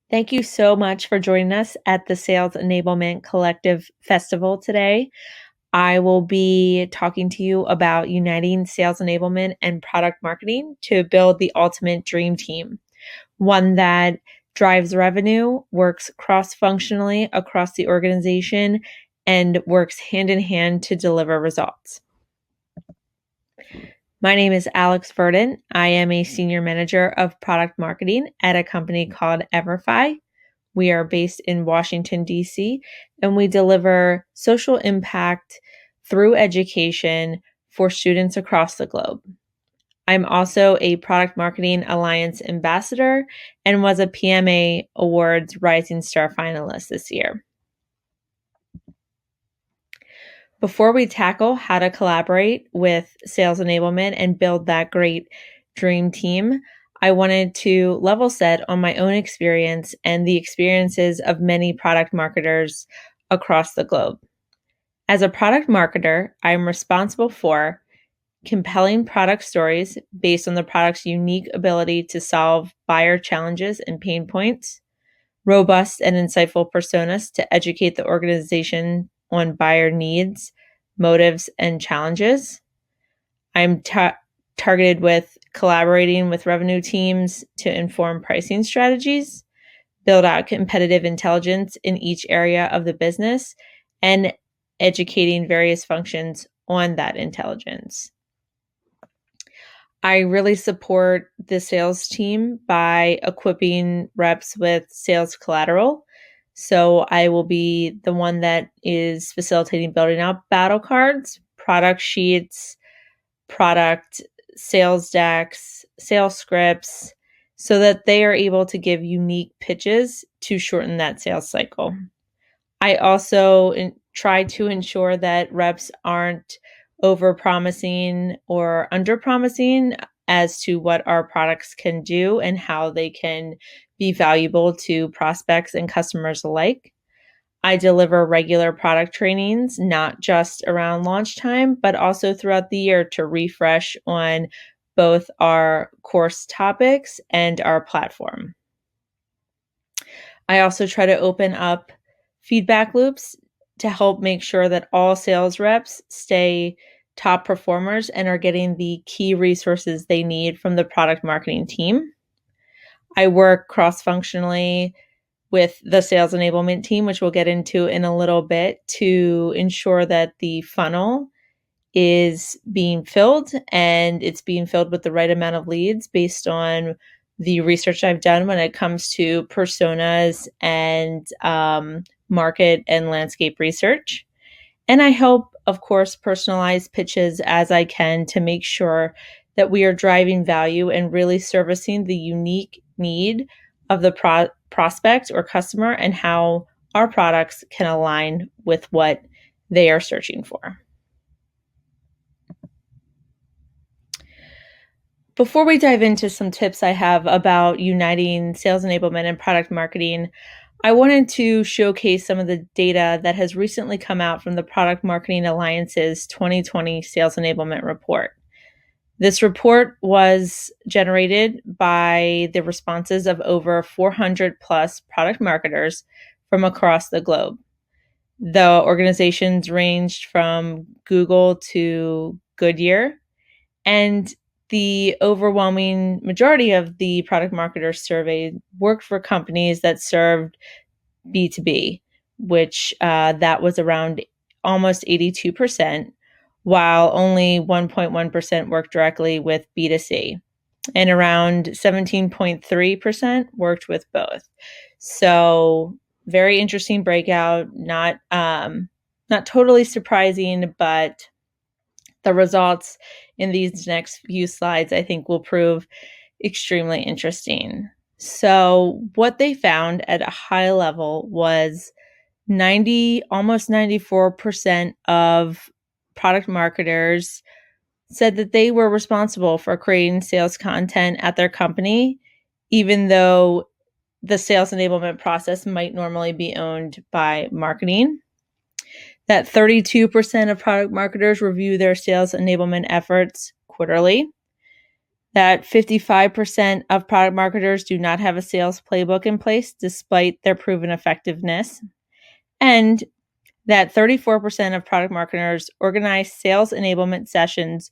Thank you so much for joining us at the Sales Enablement Collective Festival today. I will be talking to you about uniting sales enablement and product marketing to build the ultimate dream team, one that drives revenue, works cross-functionally across the organization, and works hand in hand to deliver results. My name is Alex Verdon. I am a senior manager of product marketing at a company called Everfi. We are based in Washington, D.C., and we deliver social impact through education for students across the globe. I'm also a Product Marketing Alliance ambassador and was a PMA Awards Rising Star finalist this year. Before we tackle how to collaborate with sales enablement and build that great dream team, I wanted to level set on my own experience and the experiences of many product marketers across the globe. As a product marketer, I'm responsible for compelling product stories based on the product's unique ability to solve buyer challenges and pain points, robust and insightful personas to educate the organization on buyer needs, motives, and challenges. I'm targeted with collaborating with revenue teams to inform pricing strategies, build out competitive intelligence in each area of the business, and educating various functions on that intelligence. I really support the sales team by equipping reps with sales collateral. So I will be the one that is facilitating building out battle cards, product sheets, product sales decks, sales scripts, so that they are able to give unique pitches to shorten that sales cycle. I also try to ensure that reps aren't over-promising or under-promising as to what our products can do and how they can be valuable to prospects and customers alike. I deliver regular product trainings, not just around launch time, but also throughout the year to refresh on both our course topics and our platform. I also try to open up feedback loops to help make sure that all sales reps stay top performers and are getting the key resources they need from the product marketing team. I work cross-functionally with the sales enablement team, which we'll get into in a little bit, to ensure that the funnel is being filled and it's being filled with the right amount of leads based on the research I've done when it comes to personas and market and landscape research. And I help, of course, personalize pitches as I can to make sure that we are driving value and really servicing the unique need of the prospect or customer and how our products can align with what they are searching for. Before we dive into some tips I have about uniting sales enablement and product marketing, I wanted to showcase some of the data that has recently come out from the Product Marketing Alliance's 2020 Sales Enablement Report. This report was generated by the responses of over 400 plus product marketers from across the globe. The organizations ranged from Google to Goodyear, and the overwhelming majority of the product marketers surveyed worked for companies that served B2B, which that was around almost 82%, while only 1.1% worked directly with B2C, and around 17.3% worked with both. So very interesting breakout, not totally surprising, but the results in these next few slides, I think, will prove extremely interesting. So what they found at a high level was almost 94% of product marketers said that they were responsible for creating sales content at their company, even though the sales enablement process might normally be owned by marketing. That 32% of product marketers review their sales enablement efforts quarterly. that 55% of product marketers do not have a sales playbook in place despite their proven effectiveness, and that 34% of product marketers organize sales enablement sessions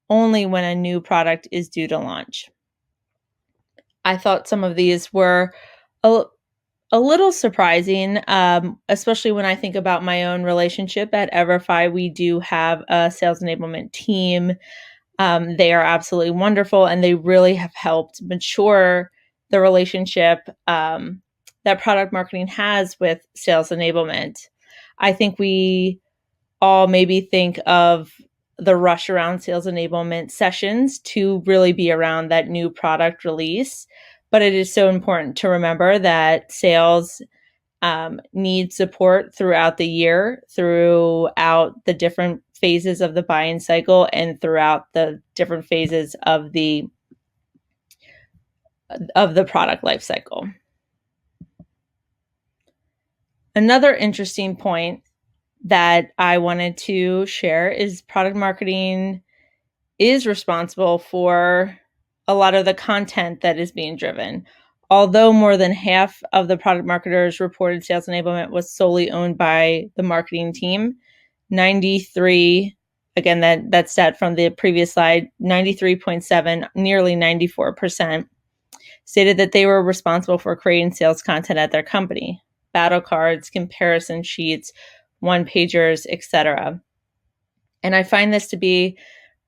only when a new product is due to launch. I thought some of these were a little surprising, especially when I think about my own relationship at EverFi. We do have a sales enablement team. They are absolutely wonderful, and they really have helped mature the relationship that product marketing has with sales enablement. I think we all maybe think of the rush around sales enablement sessions to really be around that new product release. But it is so important to remember that sales need support throughout the year, throughout the different phases of the buying cycle, and throughout the different phases of the product life cycle. Another interesting point that I wanted to share is product marketing is responsible for a lot of the content that is being driven. Although more than half of the product marketers reported sales enablement was solely owned by the marketing team, 93, again, that stat from the previous slide, 93.7, nearly 94%, stated that they were responsible for creating sales content at their company, battle cards, comparison sheets, one-pagers, etc. And I find this to be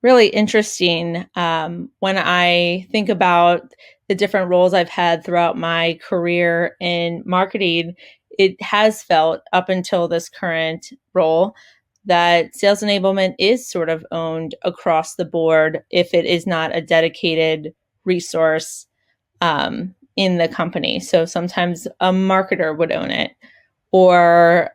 really interesting when I think about the different roles I've had throughout my career in marketing. It has felt up until this current role that sales enablement is sort of owned across the board if it is not a dedicated resource in the company. So sometimes a marketer would own it, or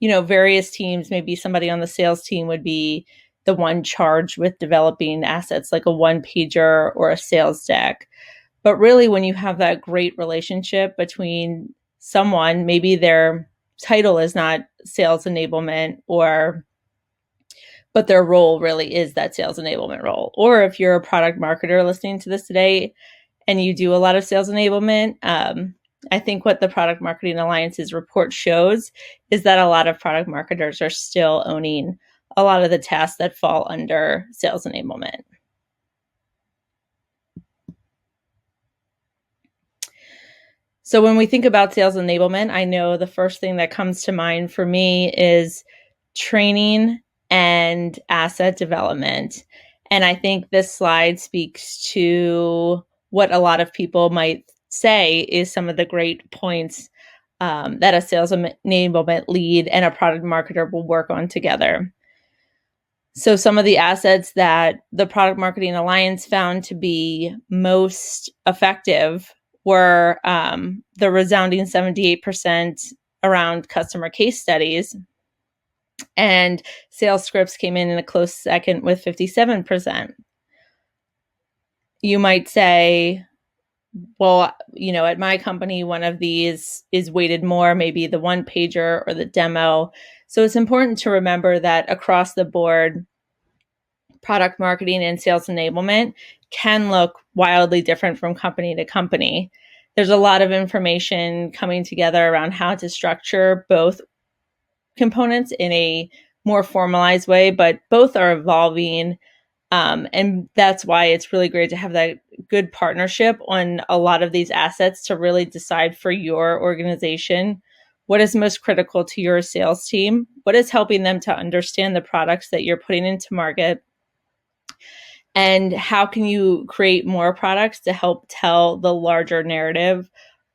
various teams, maybe somebody on the sales team would be the one charged with developing assets like a one-pager or a sales deck. But really, when you have that great relationship between someone, maybe their title is not sales enablement, but their role really is that sales enablement role. Or if you're a product marketer listening to this today and you do a lot of sales enablement, I think what the Product Marketing Alliance's report shows is that a lot of product marketers are still owning a lot of the tasks that fall under sales enablement. So when we think about sales enablement, I know the first thing that comes to mind for me is training and asset development. And I think this slide speaks to what a lot of people might say is some of the great points that a sales enablement lead and a product marketer will work on together. So some of the assets that the Product Marketing Alliance found to be most effective were the resounding 78% around customer case studies, and sales scripts came in a close second with 57%. You might say, well, at my company, one of these is weighted more, maybe the one pager or the demo. So it's important to remember that across the board, product marketing and sales enablement can look wildly different from company to company. There's a lot of information coming together around how to structure both components in a more formalized way, but both are evolving. And that's why it's really great to have that good partnership on a lot of these assets to really decide for your organization what is most critical to your sales team, what is helping them to understand the products that you're putting into market, and how can you create more products to help tell the larger narrative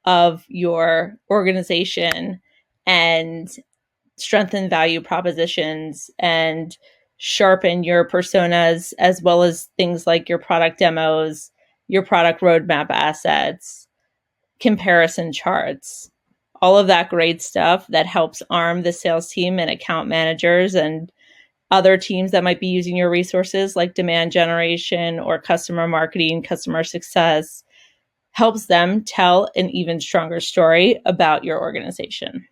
of your organization and strengthen value propositions and sharpen your personas, as well as things like your product demos, your product roadmap assets, comparison charts, all of that great stuff that helps arm the sales team and account managers and other teams that might be using your resources like demand generation or customer marketing, customer success, helps them tell an even stronger story about your organization.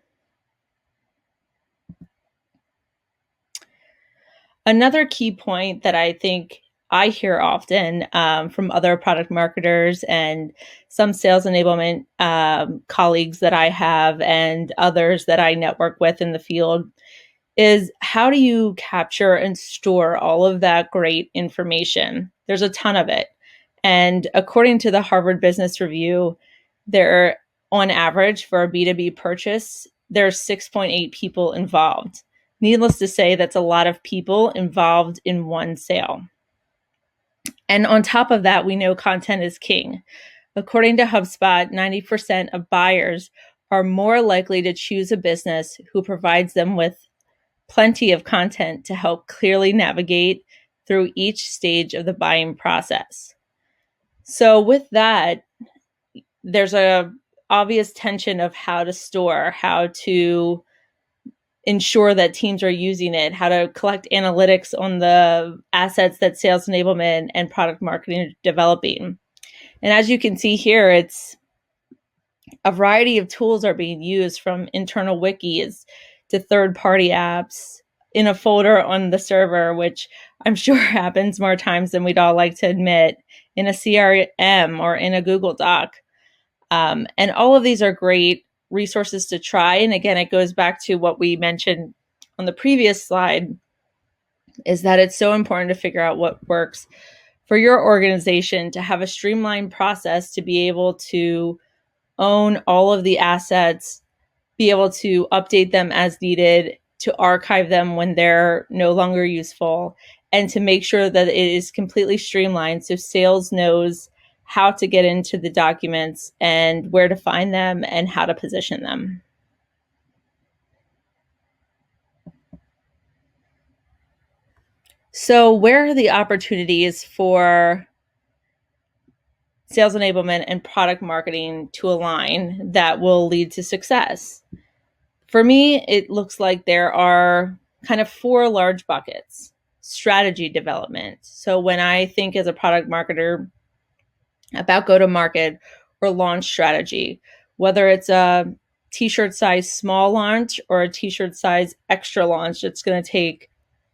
Another key point that I think I hear often from other product marketers and some sales enablement colleagues that I have and others that I network with in the field is how do you capture and store all of that great information? There's a ton of it. And according to the Harvard Business Review, there on average for a B2B purchase, there's 6.8 people involved. Needless to say, that's a lot of people involved in one sale. And on top of that, we know content is king. According to HubSpot, 90% of buyers are more likely to choose a business who provides them with plenty of content to help clearly navigate through each stage of the buying process. So with that, there's a obvious tension of how to store, how to ensure that teams are using it, how to collect analytics on the assets that sales enablement and product marketing are developing. And as you can see here, it's a variety of tools are being used, from internal wikis to third-party apps in a folder on the server, which I'm sure happens more times than we'd all like to admit, in a CRM or in a Google Doc. And all of these are great resources to try. And again, it goes back to what we mentioned on the previous slide, is that it's so important to figure out what works for your organization, to have a streamlined process to be able to own all of the assets, be able to update them as needed, to archive them when they're no longer useful, and to make sure that it is completely streamlined so sales knows how to get into the documents and where to find them and how to position them. So where are the opportunities for sales enablement and product marketing to align that will lead to success? For me, it looks like there are kind of 4 large buckets. Strategy development. So when I think as a product marketer about go-to-market or launch strategy, whether it's a t-shirt size small launch or a t-shirt size extra launch that's going to take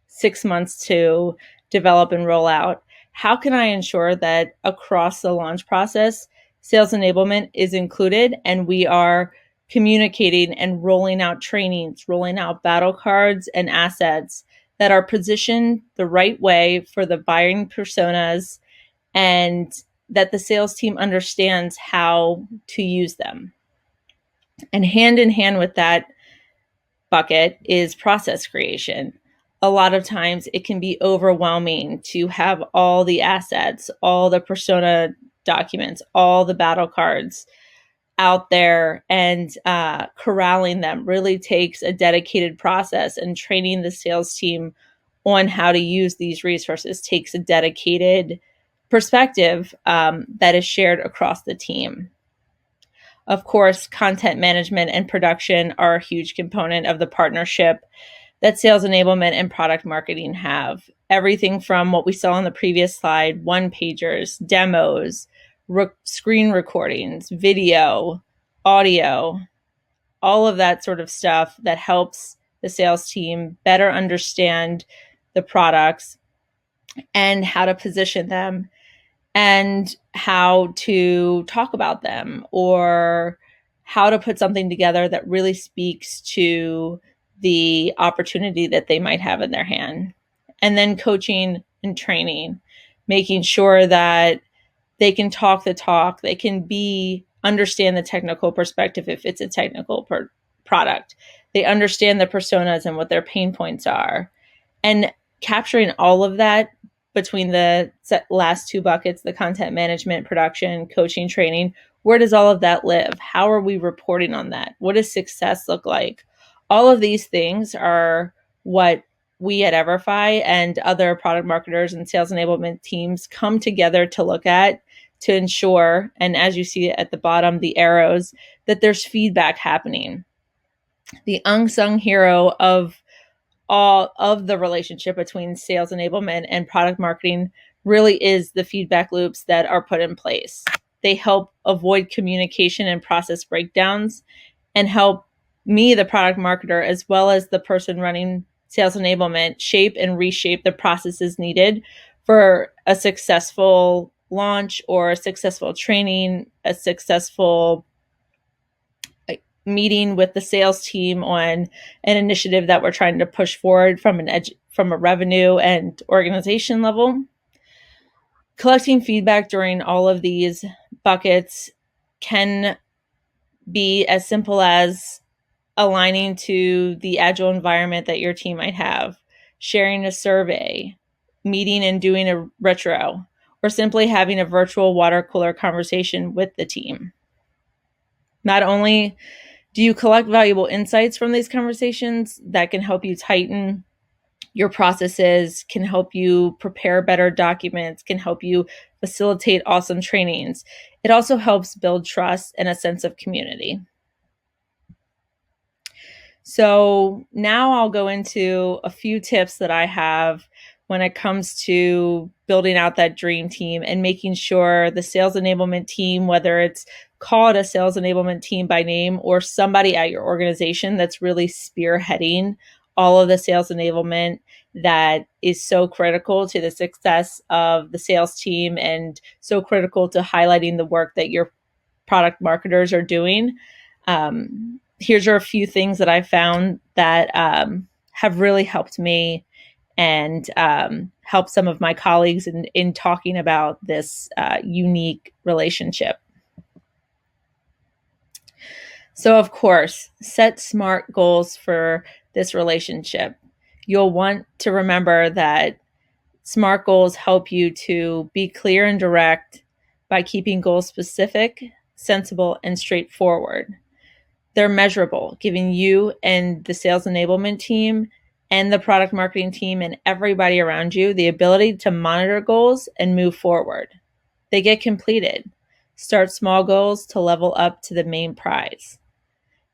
6 months to develop and roll out, how can I ensure that across the launch process, sales enablement is included and we are communicating and rolling out trainings, rolling out battle cards and assets that are positioned the right way for the buying personas, and that the sales team understands how to use them. And hand in hand with that bucket is process creation. A lot of times it can be overwhelming to have all the assets, all the persona documents, all the battle cards out there, and corralling them really takes a dedicated process, and training the sales team on how to use these resources takes a dedicated perspective that is shared across the team. Of course, content management and production are a huge component of the partnership that sales enablement and product marketing have. Everything from what we saw on the previous slide, one-pagers, demos, screen recordings, video, audio, all of that sort of stuff that helps the sales team better understand the products and how to position them and how to talk about them, or how to put something together that really speaks to the opportunity that they might have in their hand. And then coaching and training, making sure that they can talk the talk, they can understand the technical perspective if it's a technical product. They understand the personas and what their pain points are. And capturing all of that between the last 2 buckets, the content management, production, coaching, training, where does all of that live? How are we reporting on that? What does success look like? All of these things are what we at Everfi and other product marketers and sales enablement teams come together to look at, to ensure, and as you see at the bottom, the arrows, that there's feedback happening. The unsung hero of all of the relationship between sales enablement and product marketing really is the feedback loops that are put in place. They help avoid communication and process breakdowns, and help me, the product marketer, as well as the person running sales enablement, shape and reshape the processes needed for a successful launch or a successful training, a successful meeting with the sales team on an initiative that we're trying to push forward from from a revenue and organization level. Collecting feedback during all of these buckets can be as simple as aligning to the agile environment that your team might have, sharing a survey, meeting and doing a retro, or simply having a virtual water cooler conversation with the team. Not only do you collect valuable insights from these conversations that can help you tighten your processes, can help you prepare better documents, can help you facilitate awesome trainings, it also helps build trust and a sense of community. So now I'll go into a few tips that I have when it comes to building out that dream team and making sure the sales enablement team, whether it's called a sales enablement team by name or somebody at your organization that's really spearheading all of the sales enablement that is so critical to the success of the sales team and so critical to highlighting the work that your product marketers are doing. Here's are a few things that I found that have really helped me and helped some of my colleagues in talking about this unique relationship. So, of course, set SMART goals for this relationship. You'll want to remember that SMART goals help you to be clear and direct by keeping goals specific, sensible, and straightforward. They're measurable, giving you and the sales enablement team and the product marketing team and everybody around you the ability to monitor goals and move forward. They get completed. Start small goals to level up to the main prize.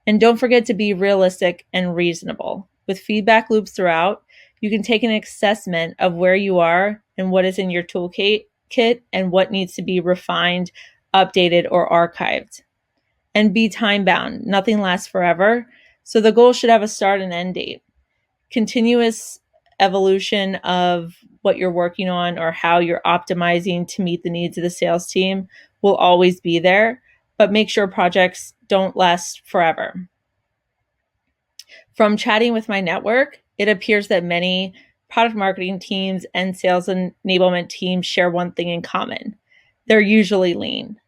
And don't forget to be realistic and reasonable. With feedback loops throughout, you can take an assessment of where you are and what is in your toolkit and what needs to be refined, updated, or archived. And be time bound. Nothing lasts forever. So the goal should have a start and end date. Continuous evolution of what you're working on or how you're optimizing to meet the needs of the sales team will always be there, but make sure projects don't last forever. From chatting with my network, it appears that many product marketing teams and sales enablement teams share one thing in common. They're usually lean.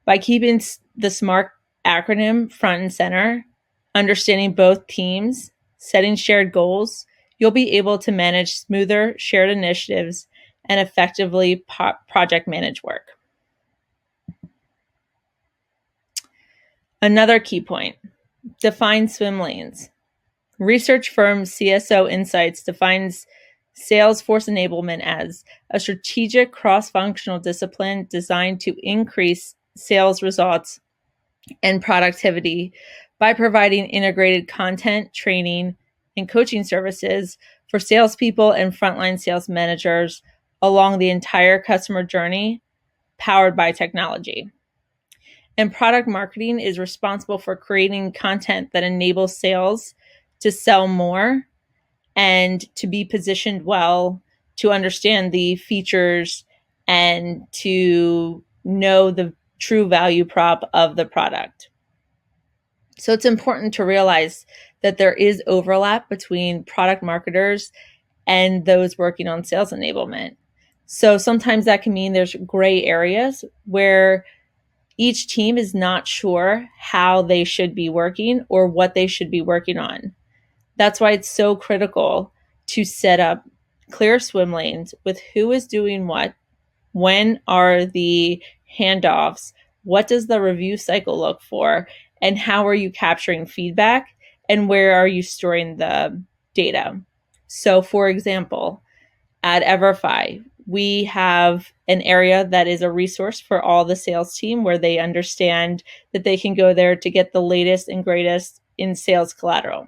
By keeping the SMART acronym front and center, understanding both teams, setting shared goals, you'll be able to manage smoother shared initiatives and effectively project manage work. Another key point, define swim lanes. Research firm CSO Insights defines Salesforce enablement as a strategic cross-functional discipline designed to increase sales results and productivity by providing integrated content, training, and coaching services for salespeople and frontline sales managers along the entire customer journey, powered by technology. And product marketing is responsible for creating content that enables sales to sell more and to be positioned well, to understand the features and to know the true value prop of the product. So it's important to realize that there is overlap between product marketers and those working on sales enablement. So sometimes that can mean there's gray areas where each team is not sure how they should be working or what they should be working on. That's why it's so critical to set up clear swim lanes with who is doing what, when are the handoffs, what does the review cycle look for, and how are you capturing feedback, and where are you storing the data. So for example, at EverFi, we have an area that is a resource for all the sales team where they understand that they can go there to get the latest and greatest in sales collateral.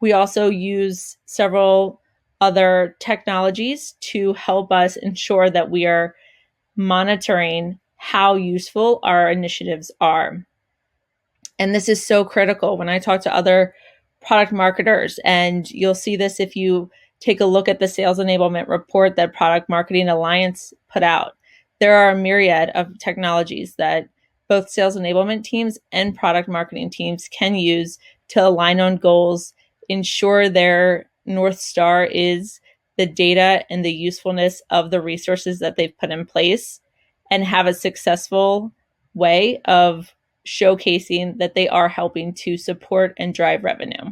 We also use several other technologies to help us ensure that we are monitoring how useful our initiatives are. And this is so critical when I talk to other product marketers, and you'll see this if you take a look at the sales enablement report that Product Marketing Alliance put out. There are a myriad of technologies that both sales enablement teams and product marketing teams can use to align on goals, ensure their North Star is the data and the usefulness of the resources that they've put in place, and have a successful way of showcasing that they are helping to support and drive revenue.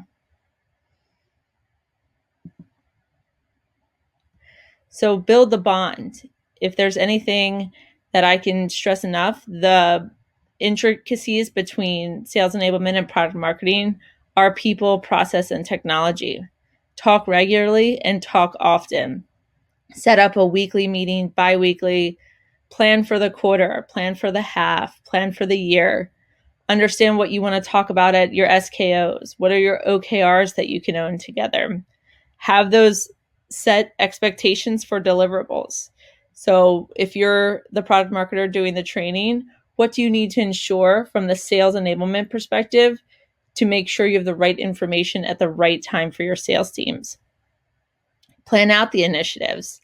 So build the bond. If there's anything that I can stress enough, the intricacies between sales enablement and product marketing are people, process, and technology. Talk regularly and talk often. Set up a weekly meeting, bi-weekly, plan for the quarter, plan for the half, plan for the year. Understand what you want to talk about at your SKOs. What are your OKRs that you can own together? Have those set expectations for deliverables. So if you're the product marketer doing the training, what do you need to ensure from the sales enablement perspective to make sure you have the right information at the right time for your sales teams? Plan out the initiatives.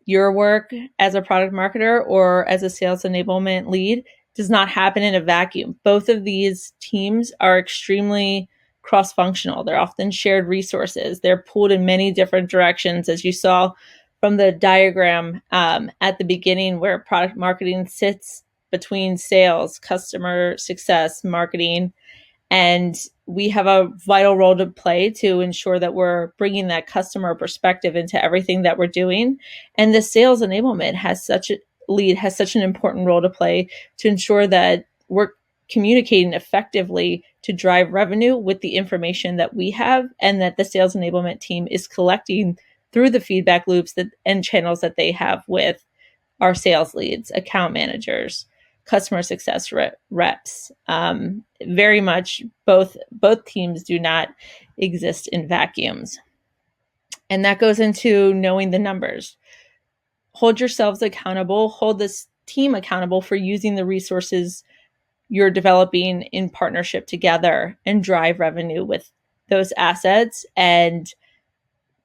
Your work as a product marketer or as a sales enablement lead does not happen in a vacuum. Both of these teams are extremely cross-functional. They're often shared resources. They're pulled in many different directions, as you saw from the diagram at the beginning, where product marketing sits between sales, customer success, marketing, and we have a vital role to play to ensure that we're bringing that customer perspective into everything that we're doing. And the sales enablement has such an important role to play to ensure that we're communicating effectively to drive revenue with the information that we have, and that the sales enablement team is collecting through the feedback loops and channels that they have with our sales leads, account managers, customer success reps. Very much both teams do not exist in vacuums. And that goes into knowing the numbers. Hold yourselves accountable, hold this team accountable for using the resources you're developing in partnership together, and drive revenue with those assets, and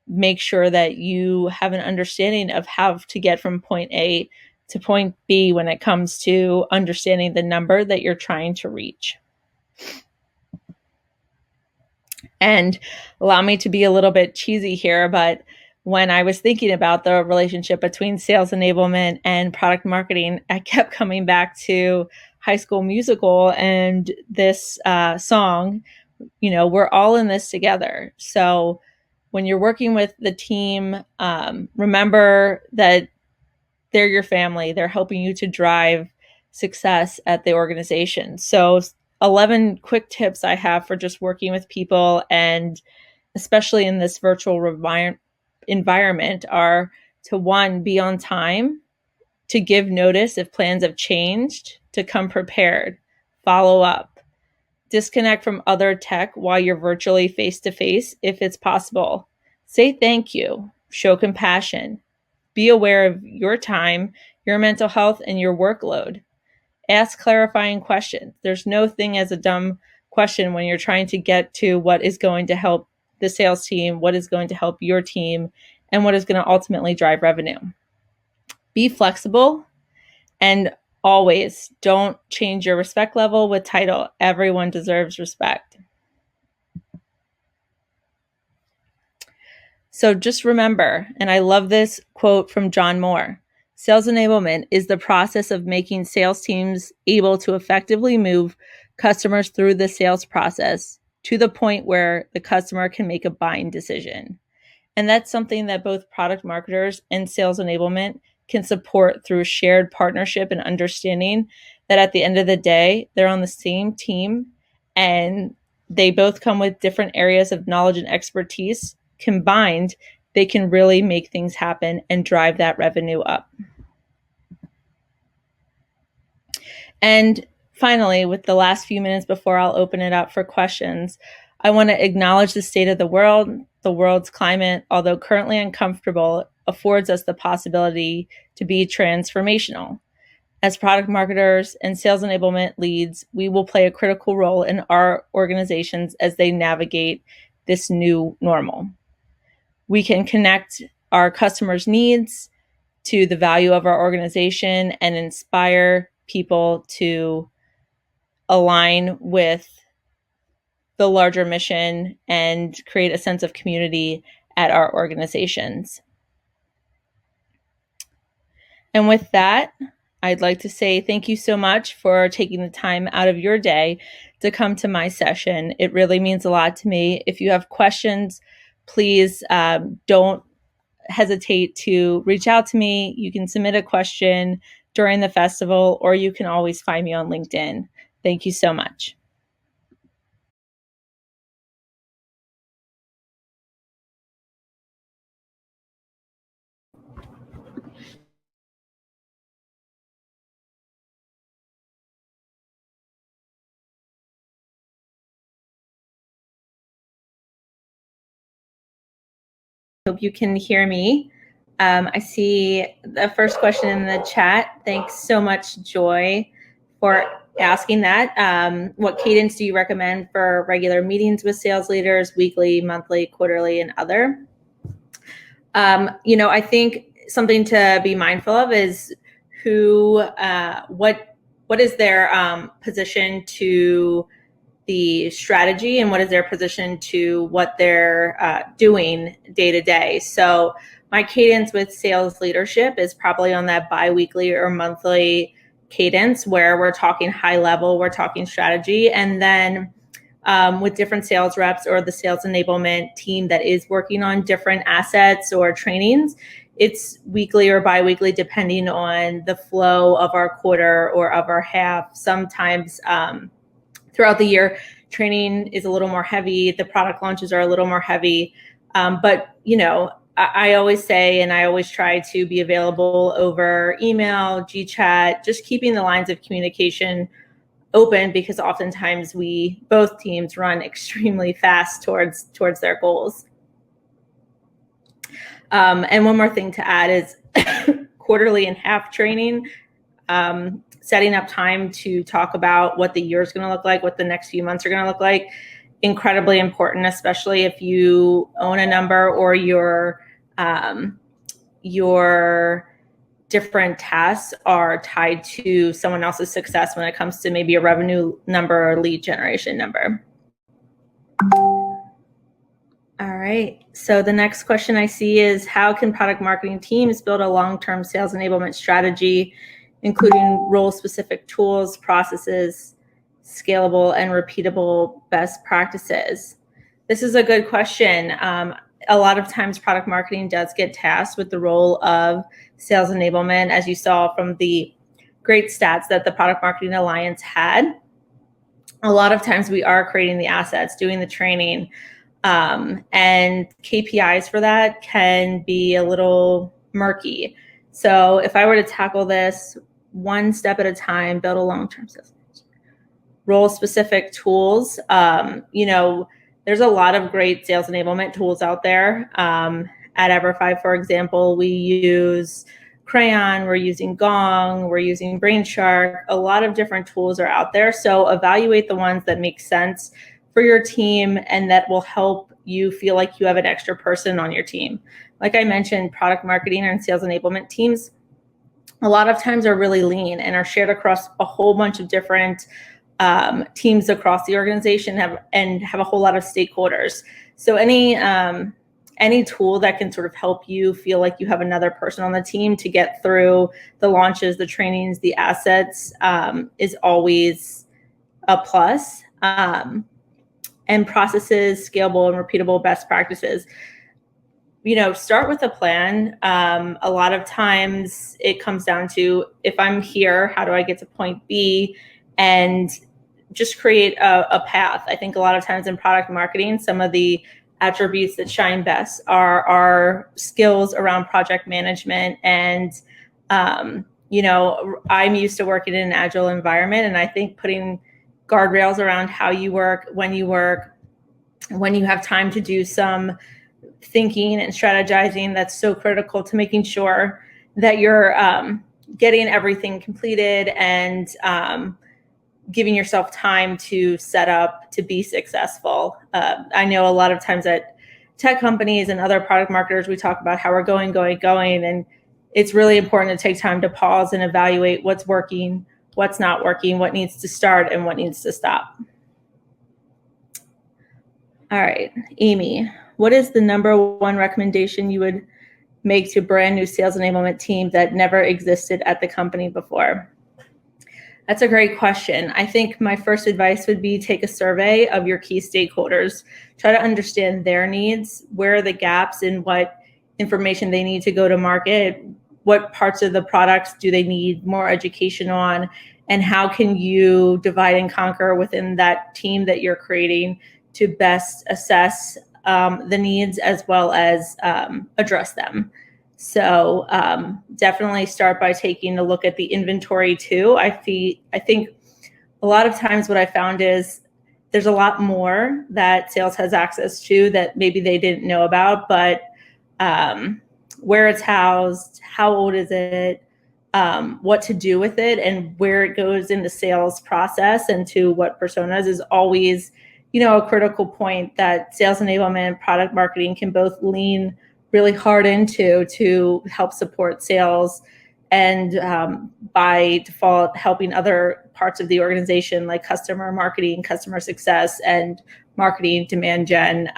make sure that you have an understanding of how to get from point A to point B when it comes to understanding the number that you're trying to reach. And allow me to be a little bit cheesy here, but when I was thinking about the relationship between sales enablement and product marketing, I kept coming back to High School Musical and this song, we're all in this together. So when you're working with the team, remember that they're your family. They're helping you to drive success at the organization. So 11 quick tips I have for just working with people, and especially in this virtual environment, are to, one, be on time, to give notice if plans have changed, to come prepared, follow up, disconnect from other tech while you're virtually face-to-face if it's possible, say thank you, show compassion, be aware of your time, your mental health, and your workload. Ask clarifying questions. There's no thing as a dumb question when you're trying to get to what is going to help the sales team, what is going to help your team, and what is going to ultimately drive revenue. Be flexible, and always don't change your respect level with title. Everyone deserves respect. So just remember, and I love this quote from John Moore, sales enablement is the process of making sales teams able to effectively move customers through the sales process to the point where the customer can make a buying decision. And that's something that both product marketers and sales enablement can support through shared partnership and understanding that at the end of the day, they're on the same team and they both come with different areas of knowledge and expertise. Combined, they can really make things happen and drive that revenue up. And finally, with the last few minutes before I'll open it up for questions, I want to acknowledge the state of the world. The world's climate, although currently uncomfortable, affords us the possibility to be transformational. As product marketers and sales enablement leads, we will play a critical role in our organizations as they navigate this new normal. We can connect our customers' needs to the value of our organization and inspire people to align with the larger mission and create a sense of community at our organizations. And with that, I'd like to say thank you so much for taking the time out of your day to come to my session. It really means a lot to me. If you have questions, please don't hesitate to reach out to me. You can submit a question during the festival, or you can always find me on LinkedIn. Thank you so much. Hope you can hear me. I see the first question in the chat. Thanks so much, Joy, for asking that. What cadence do you recommend for regular meetings with sales leaders, weekly, monthly, quarterly, and other? I think something to be mindful of is what is their position to the strategy, and what is their position to what they're doing day to day. So my cadence with sales leadership is probably on that biweekly or monthly cadence where we're talking high level, we're talking strategy, and then with different sales reps or the sales enablement team that is working on different assets or trainings, it's weekly or biweekly depending on the flow of our quarter or of our half. Sometimes throughout the year, training is a little more heavy. The product launches are a little more heavy. But, I always say, and I always try to be available over email, GChat, just keeping the lines of communication open, because oftentimes both teams run extremely fast towards their goals. And one more thing to add is quarterly and half training. Setting up time to talk about what the year is going to look like, what the next few months are going to look like, incredibly important, especially if you own a number or your different tasks are tied to someone else's success when it comes to maybe a revenue number or lead generation number. All right. So the next question I see is, how can product marketing teams build a long-term sales enablement strategy, including role-specific tools, processes, scalable and repeatable best practices? This is a good question. A lot of times product marketing does get tasked with the role of sales enablement, as you saw from the great stats that the Product Marketing Alliance had. A lot of times we are creating the assets, doing the training, and KPIs for that can be a little murky. So if I were to tackle this one step at a time, build a long-term sales role-specific tools, there's a lot of great sales enablement tools out there. At EverFi, for example, we use Crayon, we're using Gong, we're using Brainshark. A lot of different tools are out there. So evaluate the ones that make sense for your team and that will help you feel like you have an extra person on your team. Like I mentioned, product marketing and sales enablement teams a lot of times are really lean and are shared across a whole bunch of different teams across the organization have a whole lot of stakeholders. So any tool that can sort of help you feel like you have another person on the team to get through the launches, the trainings, the assets is always a plus. And processes, scalable and repeatable best practices. Start with a plan. A lot of times it comes down to, if I'm here, how do I get to point B? And just create a path. I think a lot of times in product marketing, some of the attributes that shine best are our skills around project management. And, I'm used to working in an agile environment, and I think putting guardrails around how you work, when you have time to do some thinking and strategizing, that's so critical to making sure that you're getting everything completed and giving yourself time to set up to be successful. I know a lot of times at tech companies and other product marketers, we talk about how we're going, and it's really important to take time to pause and evaluate what's working, what's not working, what needs to start, and what needs to stop. All right, Amy, what is the number one recommendation you would make to a brand new sales enablement team that never existed at the company before? That's a great question. I think my first advice would be take a survey of your key stakeholders. Try to understand their needs, where are the gaps in what information they need to go to market, what parts of the products do they need more education on, and how can you divide and conquer within that team that you're creating to best assess the needs as well as address them. So definitely start by taking a look at the inventory too. I think a lot of times what I found is there's a lot more that sales has access to that maybe they didn't know about, but where it's housed, how old is it, what to do with it, and where it goes in the sales process and to what personas is always, a critical point that sales enablement and product marketing can both lean really hard into to help support sales and by default helping other parts of the organization like customer marketing, customer success, and marketing demand gen.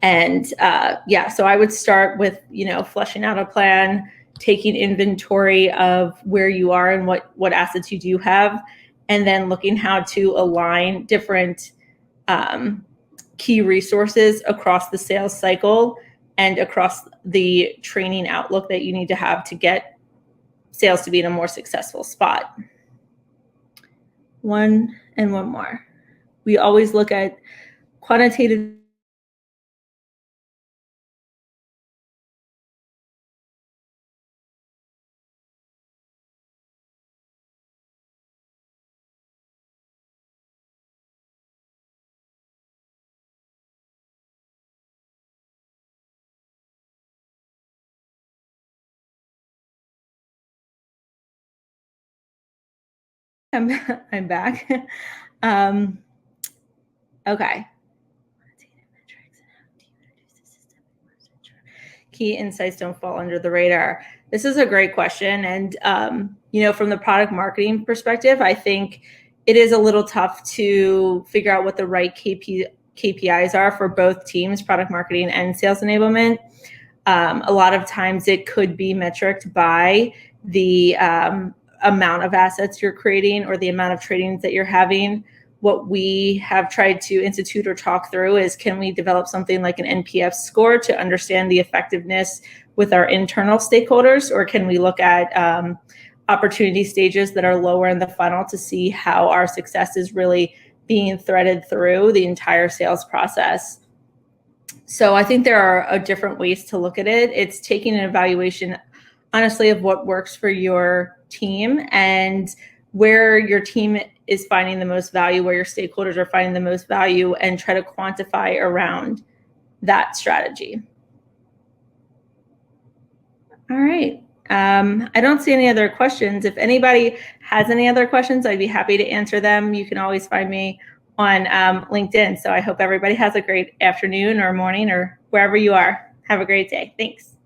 So I would start with, fleshing out a plan, taking inventory of where you are and what assets you do have, and then looking how to align different key resources across the sales cycle and across the training outlook that you need to have to get sales to be in a more successful spot. One more. We always look at quantitative I'm back. Okay. Key insights don't fall under the radar. This is a great question. And, from the product marketing perspective, I think it is a little tough to figure out what the right KPIs are for both teams, product marketing and sales enablement. A lot of times it could be metriced by the amount of assets you're creating or the amount of trainings that you're having. What we have tried to institute or talk through is, can we develop something like an NPS score to understand the effectiveness with our internal stakeholders, or can we look at opportunity stages that are lower in the funnel to see how our success is really being threaded through the entire sales process? So I think there are different ways to look at it. It's taking an evaluation, honestly, of what works for your team and where your team is finding the most value, where your stakeholders are finding the most value, and try to quantify around that strategy. All right. I don't see any other questions. If anybody has any other questions, I'd be happy to answer them. You can always find me on LinkedIn. So I hope everybody has a great afternoon or morning or wherever you are. Have a great day. Thanks.